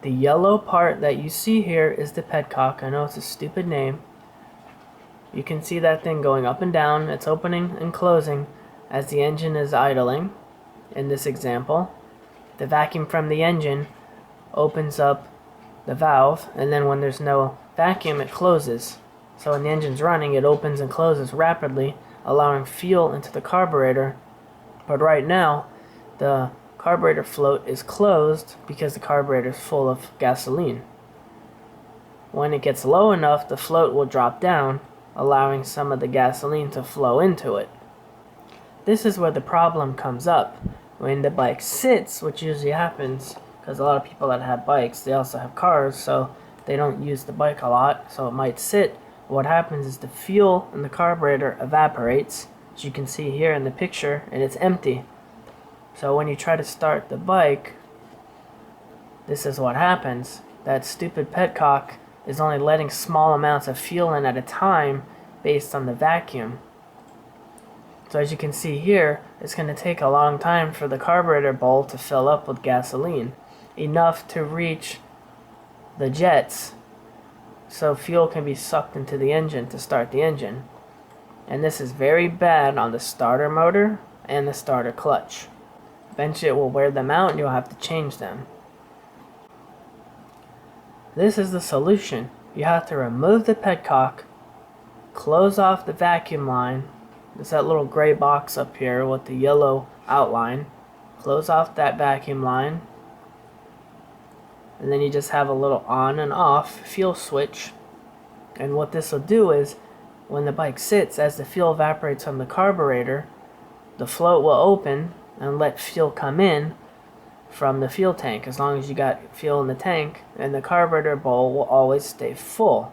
The yellow part that you see here is the petcock. I know it's a stupid name. You can see that thing going up and down. It's opening and closing as the engine is idling. In this example, the vacuum from the engine opens up the valve, and then when there's no vacuum, it closes. So when the engine's running, it opens and closes rapidly, allowing fuel into the carburetor. But right now, the carburetor float is closed because the carburetor is full of gasoline. When it gets low enough, the float will drop down, allowing some of the gasoline to flow into it. This is where the problem comes up. When the bike sits, which usually happens, because a lot of people that have bikes, they also have cars, so they don't use the bike a lot, so it might sit. What happens is the fuel in the carburetor evaporates, as you can see here in the picture, and it's empty. So when you try to start the bike, this is what happens. That stupid petcock is only letting small amounts of fuel in at a time based on the vacuum. So as you can see here, it's going to take a long time for the carburetor bowl to fill up with gasoline, enough to reach the jets so fuel can be sucked into the engine to start the engine. And this is very bad on the starter motor and the starter clutch. Eventually it will wear them out and you'll have to change them. This is the solution. You have to remove the petcock, close off the vacuum line. There's that little gray box up here with the yellow outline. Close off that vacuum line. And then you just have a little on and off fuel switch. And what this will do is, when the bike sits, as the fuel evaporates from the carburetor, the float will open and let fuel come in from the fuel tank. As long as you got fuel in the tank, and the carburetor bowl will always stay full.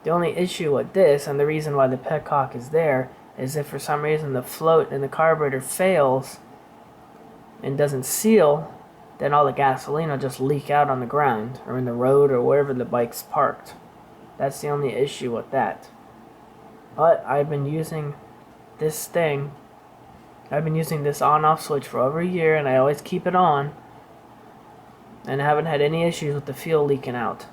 The only issue with this, and the reason why the petcock is there, is if for some reason the float in the carburetor fails and doesn't seal, then all the gasoline will just leak out on the ground or in the road or wherever the bike's parked. That's the only issue with that. But I've been using this thing. I've been using this on-off switch for over a year, and I always keep it on, and I haven't had any issues with the fuel leaking out.